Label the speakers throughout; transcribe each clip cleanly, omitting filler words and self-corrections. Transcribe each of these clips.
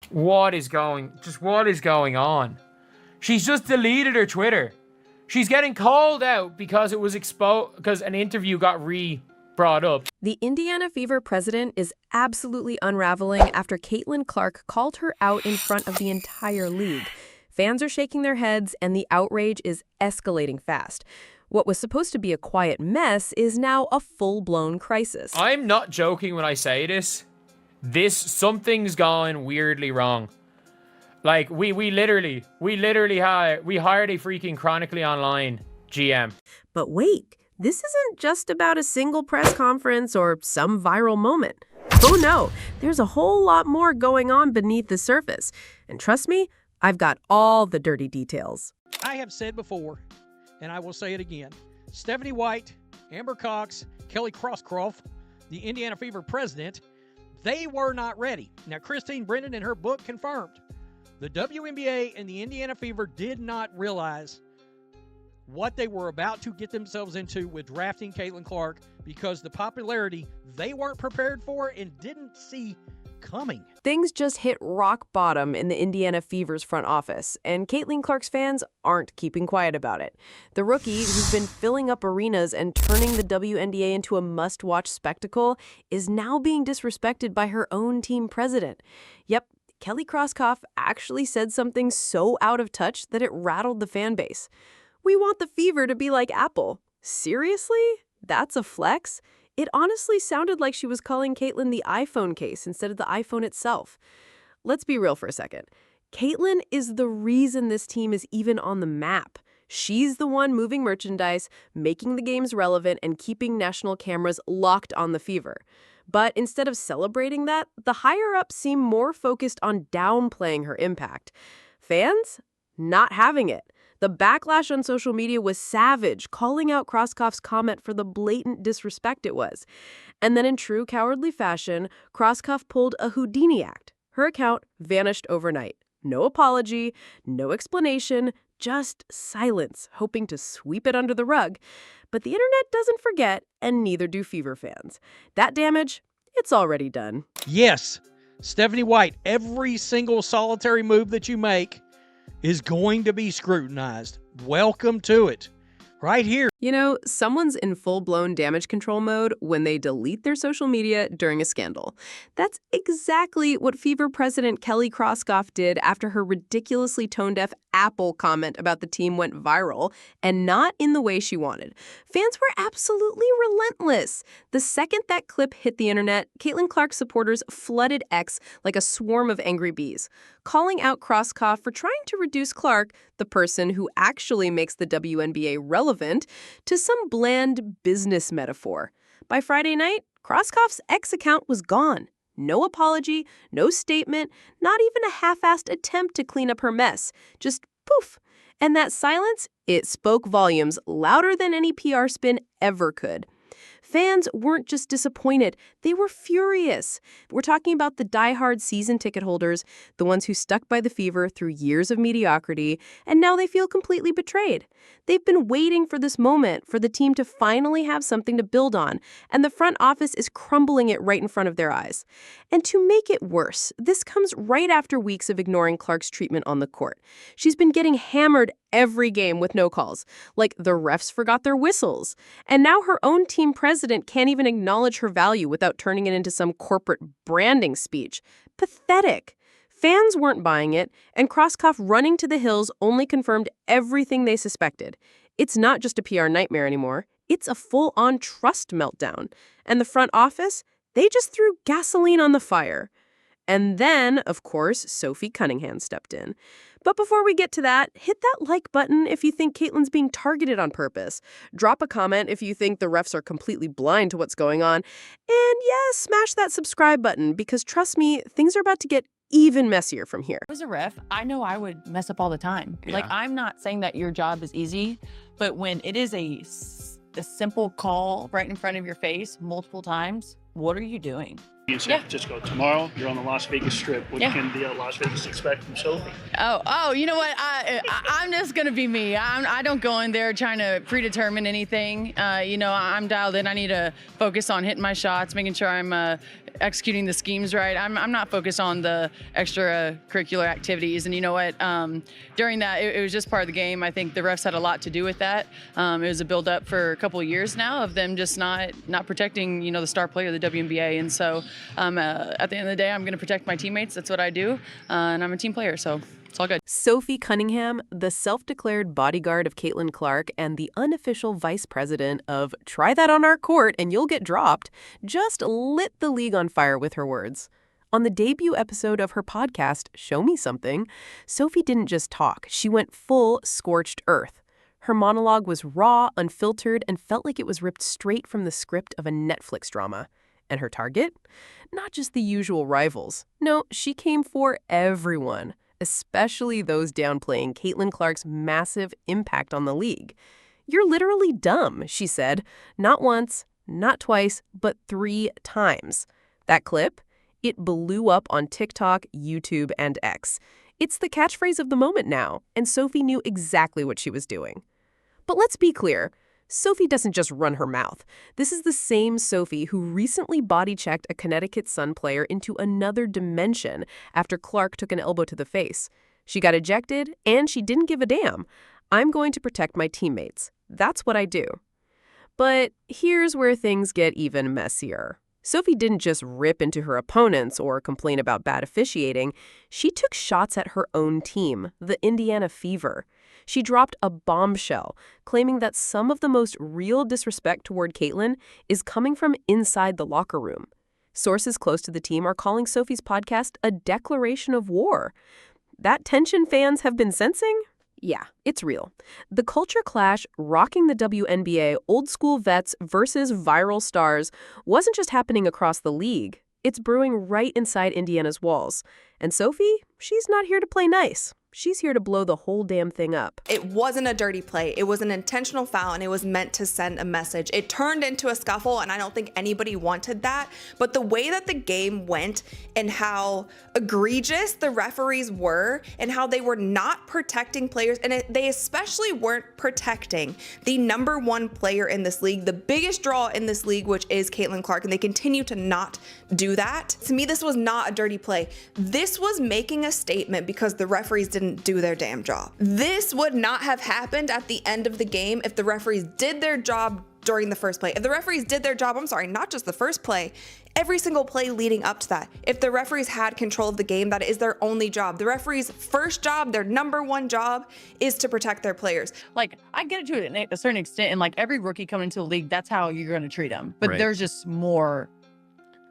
Speaker 1: What is going on? She's just deleted her Twitter. She's getting called out because it was exposed, because an interview got brought up.
Speaker 2: The Indiana Fever president is absolutely unraveling after Caitlin Clark called her out in front of the entire league. Fans are shaking their heads and the outrage is escalating fast. What was supposed to be a quiet mess is now a full-blown crisis.
Speaker 1: I'm not joking when I say this. Something's gone weirdly wrong. Like, we literally hired a freaking Chronically Online GM.
Speaker 2: But wait, this isn't just about a single press conference or some viral moment. Oh no, there's a whole lot more going on beneath the surface. And trust me, I've got all the dirty details.
Speaker 3: I have said before, and I will say it again, Stephanie White, Amber Cox, Kelly Crosscroft, the Indiana Fever president, they were not ready. Now, Christine Brennan in her book confirmed the WNBA and the Indiana Fever did not realize what they were about to get themselves into with drafting Caitlin Clark because the popularity they weren't prepared for and didn't see coming.
Speaker 2: Things just hit rock bottom in the Indiana Fever's front office, and Caitlin Clark's fans aren't keeping quiet about it. The rookie, who's been filling up arenas and turning the WNBA into a must-watch spectacle, is now being disrespected by her own team president. Yep, Kelly Krauskopf actually said something so out of touch that it rattled the fan base. We want the Fever to be like Apple. Seriously? That's a flex? It honestly sounded like she was calling Caitlin the iPhone case instead of the iPhone itself. Let's be real for a second. Caitlin is the reason this team is even on the map. She's the one moving merchandise, making the games relevant, and keeping national cameras locked on the Fever. But instead of celebrating that, the higher-ups seem more focused on downplaying her impact. Fans? Not having it. The backlash on social media was savage, calling out Krauskopf's comment for the blatant disrespect it was. And then in true cowardly fashion, Krauskopf pulled a Houdini act. Her account vanished overnight. No apology, no explanation, just silence, hoping to sweep it under the rug. But the internet doesn't forget, and neither do Fever fans. That damage, it's already done.
Speaker 3: Yes, Stephanie White, every single solitary move that you make is going to be scrutinized. Welcome to it. Right here.
Speaker 2: You know, someone's in full-blown damage control mode when they delete their social media during a scandal. That's exactly what Fever president Kelly Krauskopf did after her ridiculously tone-deaf Apple comment about the team went viral, and not in the way she wanted. Fans were absolutely relentless. The second that clip hit the internet, Caitlin Clark supporters flooded X like a swarm of angry bees, calling out Krauskopf for trying to reduce Clark, the person who actually makes the WNBA relevant, to some bland business metaphor. By Friday night, Krauskopf's X account was gone. No apology, no statement, not even a half-assed attempt to clean up her mess. Just poof. And that silence, it spoke volumes louder than any PR spin ever could. Fans weren't just disappointed, they were furious. We're talking about the diehard season ticket holders, the ones who stuck by the Fever through years of mediocrity, and now they feel completely betrayed. They've been waiting for this moment, for the team to finally have something to build on, and the front office is crumbling it right in front of their eyes. And to make it worse, this comes right after weeks of ignoring Clark's treatment on the court. She's been getting hammered every game with no calls, like the refs forgot their whistles. And now her own team president can't even acknowledge her value without turning it into some corporate branding speech. Pathetic. Fans weren't buying it, and Krauskopf running to the hills only confirmed everything they suspected. It's not just a PR nightmare anymore. It's a full-on trust meltdown. And the front office? They just threw gasoline on the fire. And then, of course, Sophie Cunningham stepped in. But before we get to that, hit that like button if you think Caitlin's being targeted on purpose. Drop a comment if you think the refs are completely blind to what's going on. And yeah, smash that subscribe button because trust me, things are about to get even messier from here.
Speaker 4: As a ref, I know I would mess up all the time.
Speaker 1: Yeah.
Speaker 4: Like, I'm not saying that your job is easy, but when it is a simple call right in front of your face multiple times, what are you doing?
Speaker 5: In San Francisco tomorrow, you're on the Las Vegas Strip. What can the Las Vegas expect from Sophie?
Speaker 4: Oh, you know what? I'm just gonna be me. I don't go in there trying to predetermine anything. I'm dialed in. I need to focus on hitting my shots, making sure I'm executing the schemes right. I'm not focused on the extracurricular activities. And you know what? During that, it was just part of the game. I think the refs had a lot to do with that. It was a build-up for a couple of years now of them just not protecting, the star player of the WNBA. And so at the end of the day, I'm going to protect my teammates. That's what I do. And I'm a team player, so it's all good.
Speaker 2: Sophie Cunningham, the self-declared bodyguard of Caitlin Clark and the unofficial vice president of "Try that on our court and you'll get dropped," just lit the league on fire with her words. On the debut episode of her podcast, Show Me Something, Sophie didn't just talk. She went full scorched earth. Her monologue was raw, unfiltered, and felt like it was ripped straight from the script of a Netflix drama. And her target? Not just the usual rivals. No, she came for everyone, especially those downplaying Caitlin Clark's massive impact on the league. "You're literally dumb," she said. Not once, not twice, but 3 times. That clip? It blew up on TikTok, YouTube, and X. It's the catchphrase of the moment now, and Sophie knew exactly what she was doing. But let's be clear. Sophie doesn't just run her mouth. This is the same Sophie who recently body-checked a Connecticut Sun player into another dimension after Clark took an elbow to the face. She got ejected, and she didn't give a damn. "I'm going to protect my teammates. That's what I do." But here's where things get even messier. Sophie didn't just rip into her opponents or complain about bad officiating. She took shots at her own team, the Indiana Fever. She dropped a bombshell, claiming that some of the most real disrespect toward Caitlin is coming from inside the locker room. Sources close to the team are calling Sophie's podcast a declaration of war. That tension fans have been sensing? Yeah, it's real. The culture clash rocking the WNBA old school vets versus viral stars wasn't just happening across the league. It's brewing right inside Indiana's walls. And Sophie, she's not here to play nice. She's here to blow the whole damn thing up.
Speaker 6: It wasn't a dirty play. It was an intentional foul, and it was meant to send a message. It turned into a scuffle, and I don't think anybody wanted that. But the way that the game went and how egregious the referees were and how they were not protecting players, and they especially weren't protecting the #1 player in this league, the biggest draw in this league, which is Caitlin Clark, and they continue to not do that. To me, this was not a dirty play. This was making a statement because the referees didn't do their damn job. This would not have happened at the end of the game if the referees did their job during the first play. If the referees did their job, not just the first play, every single play leading up to that. If the referees had control of the game, that is their only job. The referees' first job, their #1 job, is to protect their players.
Speaker 4: I get it to a certain extent, and every rookie coming into the league, that's how you're going to treat them. But
Speaker 1: Right.
Speaker 4: There's just more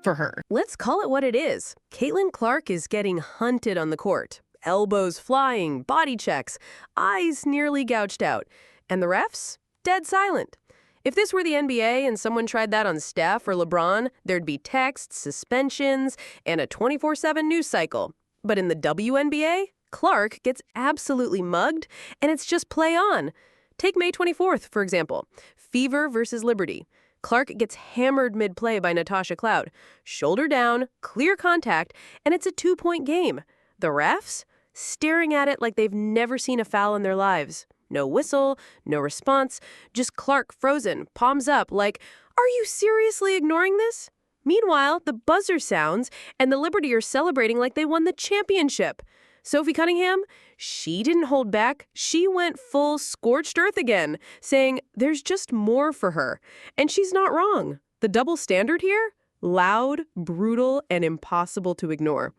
Speaker 4: for her.
Speaker 2: Let's call it what it is. Caitlin Clark is getting hunted on the court. Elbows flying, body checks, eyes nearly gouged out. And the refs? Dead silent. If this were the NBA and someone tried that on Steph or LeBron, there'd be texts, suspensions, and a 24/7 news cycle. But in the WNBA, Clark gets absolutely mugged, and it's just play on. Take May 24th, for example. Fever versus Liberty. Clark gets hammered mid-play by Natasha Cloud. Shoulder down, clear contact, and it's a 2-point game. The refs? Staring at it like they've never seen a foul in their lives. No whistle, no response, just Clark frozen, palms up like, "Are you seriously ignoring this?" Meanwhile, the buzzer sounds, and the Liberty are celebrating like they won the championship. Sophie Cunningham, she didn't hold back. She went full scorched earth again, saying there's just more for her. And she's not wrong. The double standard here? Loud, brutal, and impossible to ignore.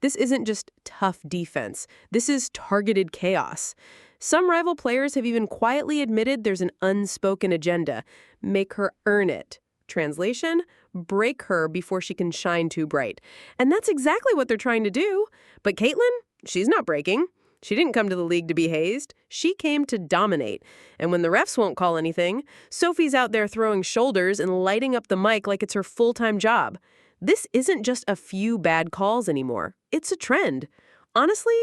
Speaker 2: This isn't just tough defense. This is targeted chaos. Some rival players have even quietly admitted there's an unspoken agenda. Make her earn it. Translation, break her before she can shine too bright. And that's exactly what they're trying to do. But Caitlin, she's not breaking. She didn't come to the league to be hazed. She came to dominate. And when the refs won't call anything, Sophie's out there throwing shoulders and lighting up the mic like it's her full-time job. This isn't just a few bad calls anymore. It's a trend. Honestly,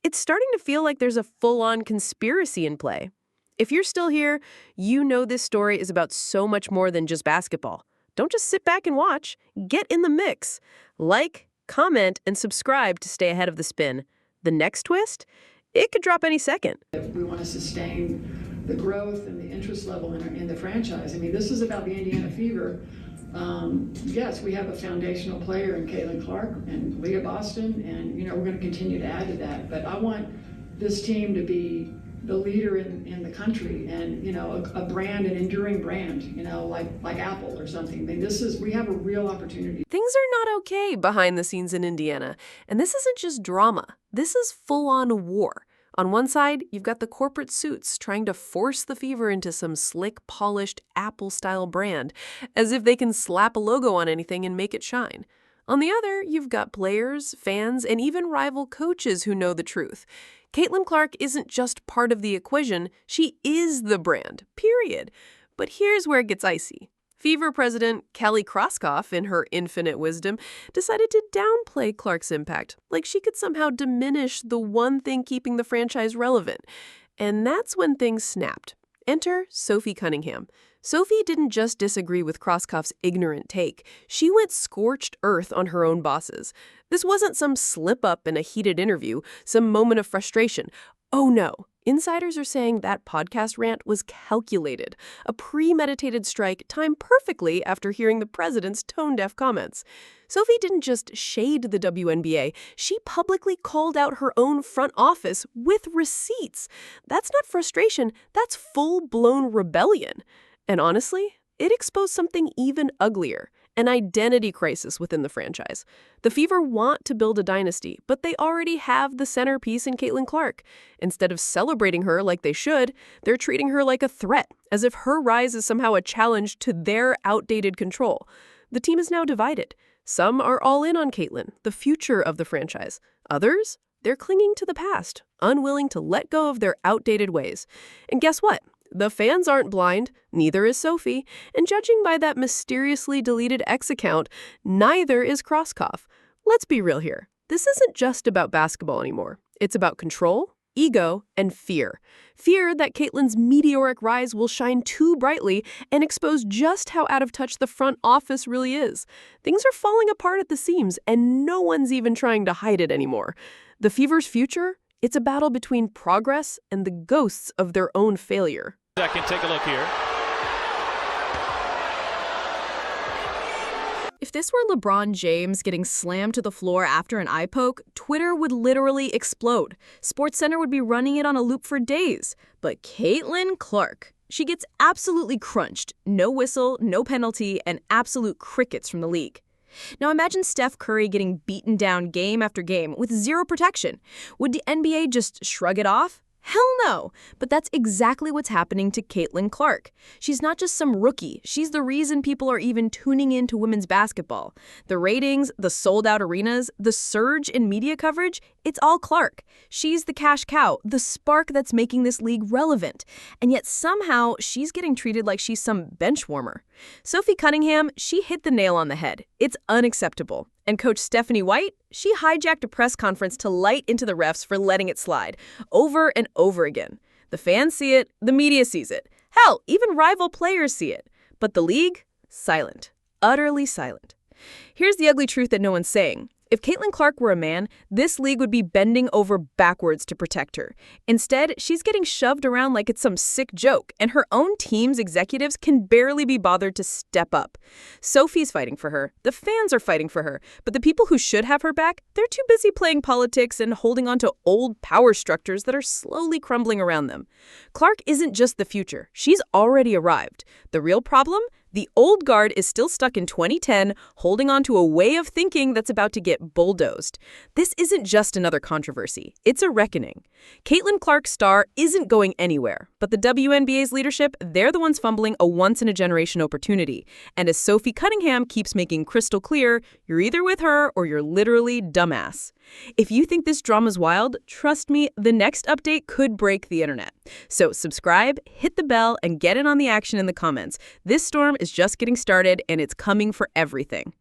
Speaker 2: it's starting to feel like there's a full-on conspiracy in play. If you're still here, you know this story is about so much more than just basketball. Don't just sit back and watch. Get in the mix. Like, comment, and subscribe to stay ahead of the spin. The next twist? It could drop any second.
Speaker 7: If we want to sustain the growth and the interest level in the franchise, this is about the Indiana Fever yes, we have a foundational player in Caitlin Clark and Leah Boston, and we're going to continue to add to that. But I want this team to be the leader in the country, and a brand, an enduring brand, like Apple or something. I mean, we have a real opportunity.
Speaker 2: Things are not okay behind the scenes in Indiana, and this isn't just drama. This is full-on war. On one side, you've got the corporate suits trying to force the Fever into some slick, polished Apple-style brand, as if they can slap a logo on anything and make it shine. On the other, you've got players, fans, and even rival coaches who know the truth. Caitlin Clark isn't just part of the equation, she is the brand, period. But here's where it gets icy. Fever president Kelly Kroskoff, in her infinite wisdom, decided to downplay Clark's impact, like she could somehow diminish the one thing keeping the franchise relevant. And that's when things snapped. Enter Sophie Cunningham. Sophie didn't just disagree with Kroskoff's ignorant take. She went scorched earth on her own bosses. This wasn't some slip-up in a heated interview, some moment of frustration. Oh no. Insiders are saying that podcast rant was calculated, a premeditated strike timed perfectly after hearing the president's tone-deaf comments. Sophie didn't just shade the WNBA, she publicly called out her own front office with receipts. That's not frustration, that's full-blown rebellion. And honestly, it exposed something even uglier, an identity crisis within the franchise. The Fever want to build a dynasty, but they already have the centerpiece in Caitlin Clark. Instead of celebrating her like they should, they're treating her like a threat, as if her rise is somehow a challenge to their outdated control. The team is now divided. Some are all in on Caitlin, the future of the franchise. Others, they're clinging to the past, unwilling to let go of their outdated ways. And guess what? The fans aren't blind, neither is Sophie, and judging by that mysteriously deleted X account, neither is Kroskoff. Let's be real here. This isn't just about basketball anymore. It's about control, ego, and fear. Fear that Caitlin's meteoric rise will shine too brightly and expose just how out of touch the front office really is. Things are falling apart at the seams, and no one's even trying to hide it anymore. The Fever's future? It's a battle between progress and the ghosts of their own failure.
Speaker 8: Second, take a look here.
Speaker 9: If this were LeBron James getting slammed to the floor after an eye poke, Twitter would literally explode. SportsCenter would be running it on a loop for days. But Caitlin Clark, she gets absolutely crunched. No whistle, no penalty, and absolute crickets from the league. Now imagine Steph Curry getting beaten down game after game with zero protection. Would the NBA just shrug it off? Hell no! But that's exactly what's happening to Caitlin Clark. She's not just some rookie. She's the reason people are even tuning into women's basketball. The ratings, the sold-out arenas, the surge in media coverage, it's all Clark. She's the cash cow, the spark that's making this league relevant. And yet somehow she's getting treated like she's some bench warmer. Sophie Cunningham, she hit the nail on the head. It's unacceptable. And Coach Stephanie White, she hijacked a press conference to light into the refs for letting it slide, over and over again. The fans see it, the media sees it. Hell, even rival players see it. But the league? Silent. Utterly silent. Here's the ugly truth that no one's saying. If Caitlin Clark were a man, this league would be bending over backwards to protect her. Instead, she's getting shoved around like it's some sick joke, and her own team's executives can barely be bothered to step up. Sophie's fighting for her, the fans are fighting for her, but the people who should have her back, they're too busy playing politics and holding on to old power structures that are slowly crumbling around them. Clark isn't just the future, she's already arrived. The real problem? The old guard is still stuck in 2010, holding on to a way of thinking that's about to get bulldozed. This isn't just another controversy. It's a reckoning. Caitlin Clark's star isn't going anywhere, but the WNBA's leadership, they're the ones fumbling a once-in-a-generation opportunity. And as Sophie Cunningham keeps making crystal clear, you're either with her or you're literally dumbass. If you think this drama's wild, trust me, the next update could break the internet. So subscribe, hit the bell, and get in on the action in the comments. This storm is just getting started, and it's coming for everything.